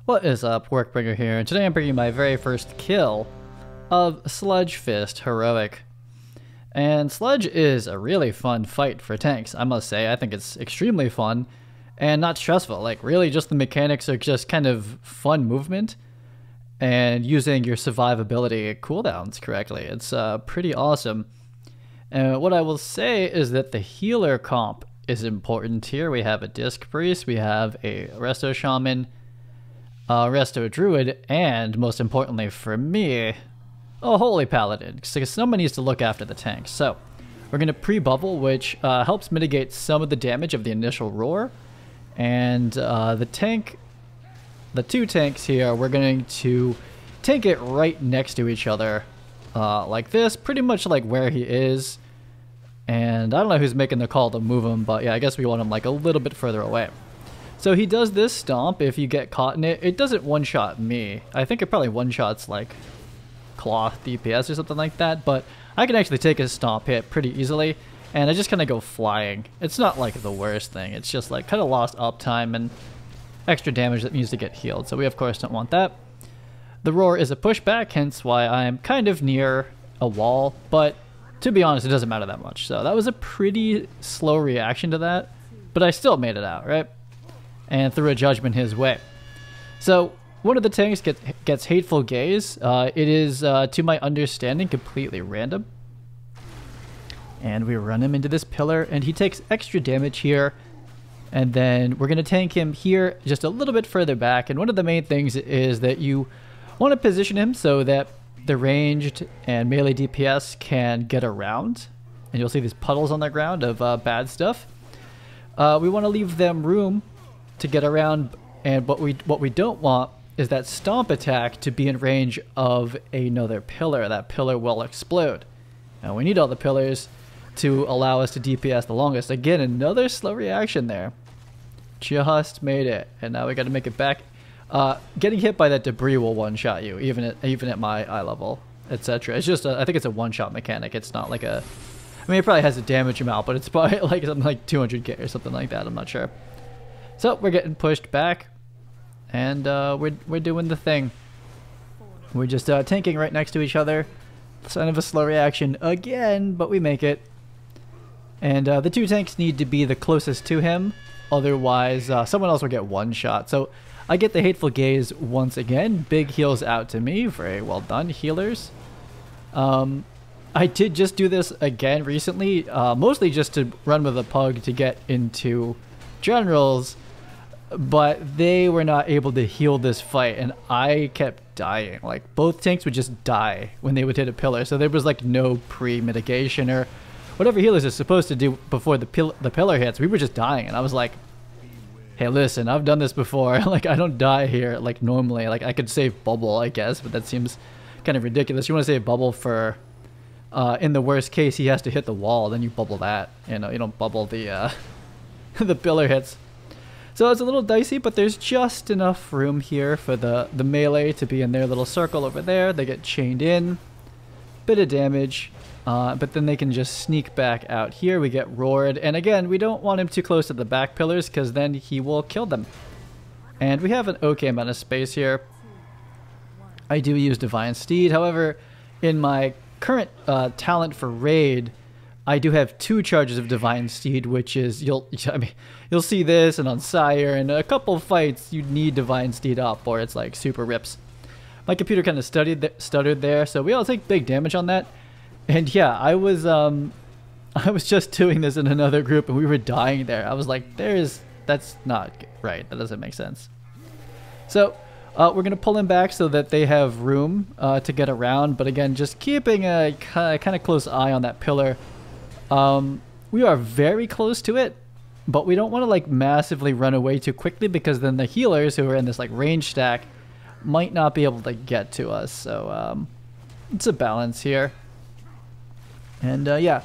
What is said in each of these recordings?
What is up, Workbringer here, and today I'm bringing my very first kill of Sludgefist Heroic. And Sludge is a really fun fight for tanks, I must say. I think it's extremely fun and not stressful. Like, really, just the mechanics are just kind of fun movement and using your survivability cooldowns correctly. It's pretty awesome. And what I will say is that the healer comp is important here. We have a Disc Priest, we have a Resto Shaman, Resto Druid, and most importantly for me, a Holy Paladin, because someone needs to look after the tank. So we're going to pre-bubble, which helps mitigate some of the damage of the initial roar. And the two tanks here, we're going to tank it right next to each other, like this, pretty much like where he is. And I don't know who's making the call to move him, but yeah, I guess we want him like a little bit further away. So he does this stomp. If you get caught in it, it doesn't one-shot me. I think it probably one-shots like cloth DPS or something like that, but I can actually take a stomp hit pretty easily, and I just kind of go flying. It's not like the worst thing. It's just like kind of lost uptime and extra damage that needs to get healed. So we of course don't want that. The roar is a pushback, hence why I'm kind of near a wall, but to be honest, it doesn't matter that much. So that was a pretty slow reaction to that, but I still made it out, right? And threw a judgment his way. So one of the tanks gets Hateful Gaze. It is, to my understanding, completely random. And we run him into this pillar, and he takes extra damage here. And then we're going to tank him here just a little bit further back. And one of the main things is that you want to position him so that the ranged and melee DPS can get around. And you'll see these puddles on the ground of bad stuff. We want to leave them room to get around, and what we don't want is that stomp attack to be in range of another pillar. That pillar will explode. Now we need all the pillars to allow us to DPS the longest. Again, another slow reaction there. Just made it, and now we got to make it back. Getting hit by that debris will one-shot you, even at my eye level, etc. It's just I think it's a one-shot mechanic. It's not like a. I mean, it probably has a damage amount, but it's probably like something like 200k or something like that. I'm not sure. So we're getting pushed back, and we're doing the thing. We're just tanking right next to each other. Sign of a slow reaction again, but we make it. And the two tanks need to be the closest to him, otherwise someone else will get one shot. So I get the Hateful Gaze once again. Big heals out to me. Very well done, healers. I did just do this again recently, mostly just to run with a pug to get into generals, but they were not able to heal this fight, and I kept dying. Like, both tanks would just die when they would hit a pillar, so there was like no pre-mitigation or whatever healers are supposed to do before the pillar hits. We were just dying, and I was like, hey, listen, I've done this before. Like, I don't die here like normally. Like, I could save bubble, I guess, but that seems kind of ridiculous. You want to save bubble for in the worst case he has to hit the wall, then you bubble that. You know, you don't bubble the the pillar hits. So it's a little dicey, but there's just enough room here for the melee to be in their little circle over there. They get chained in, bit of damage, but then they can just sneak back out here. We get roared, and again, we don't want him too close to the back pillars because then he will kill them. And we have an okay amount of space here. I do use Divine Steed, however, in my current talent for raid, I do have 2 charges of Divine Steed, which is, you'll see this, and on Sire, and a couple fights, you need Divine Steed up, or it's like super rips. My computer kind of stuttered there, so we all take big damage on that. And yeah, I was just doing this in another group, and we were dying there. I was like, that's not right. That doesn't make sense. So we're gonna pull him back so that they have room to get around, but again, just keeping a kind of close eye on that pillar. We are very close to it, but we don't want to like massively run away too quickly, because then the healers who are in this like range stack might not be able to get to us. So it's a balance here. And yeah,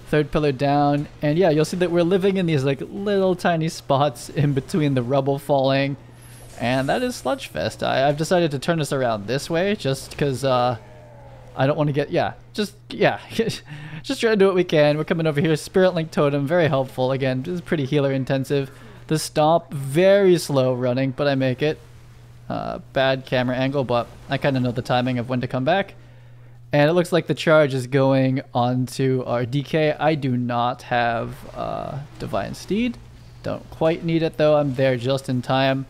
third pillar down, and yeah, you'll see that we're living in these like little tiny spots in between the rubble falling, and that is Sludgefist. I've decided to turn this around this way just because I don't want to get, just try to do what we can. We're coming over here. Spirit Link Totem, very helpful. Again, this is pretty healer intensive. The stomp, very slow running, but I make it. bad camera angle, but I kind of know the timing of when to come back. And it looks like the charge is going onto our DK. I do not have Divine Steed. Don't quite need it though. I'm there just in time.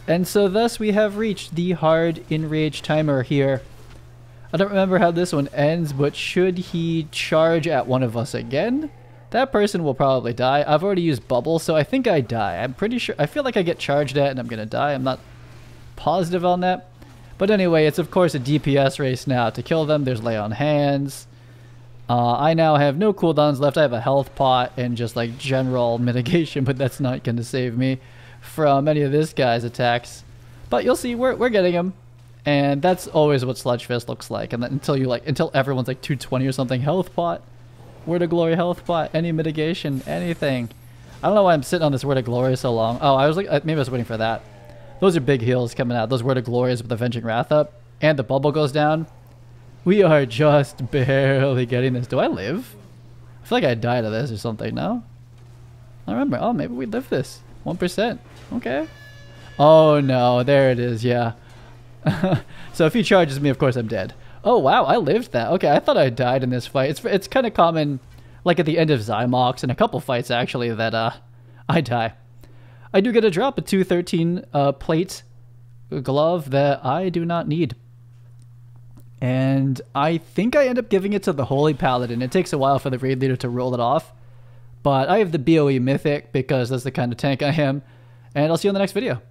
And so thus we have reached the hard enrage timer here. I don't remember how this one ends, but should he charge at one of us again, that person will probably die. I've already used bubble, so I think I die. I'm pretty sure. I feel like I get charged at and I'm gonna die. I'm not positive on that. But anyway, it's of course a DPS race now. To kill them, there's lay on hands. I now have no cooldowns left. I have a health pot and just like general mitigation, but that's not gonna save me from any of this guy's attacks. But you'll see, we're getting him. And that's always what Sludgefist looks like. And then until everyone's like 220 or something, health pot. Word of Glory health pot, any mitigation, anything. I don't know why I'm sitting on this Word of Glory so long. Oh, I was like, maybe I was waiting for that. Those are big heals coming out. Those Word of Glories with the Avenging Wrath up. And the bubble goes down. We are just barely getting this. Do I live? I feel like I died of this or something, no? I remember. Oh, maybe we live this. 1%. Okay. Oh, no. There it is. Yeah. So if he charges me, of course I'm dead. Oh wow, I lived that. Okay, I thought I died in this fight. It's kind of common, like at the end of Zymox and a couple fights actually, that I die. I do get a drop, a 213 plate glove that I do not need. And I think I end up giving it to the Holy Paladin. It takes a while for the raid leader to roll it off. But I have the BOE Mythic because that's the kind of tank I am. And I'll see you in the next video.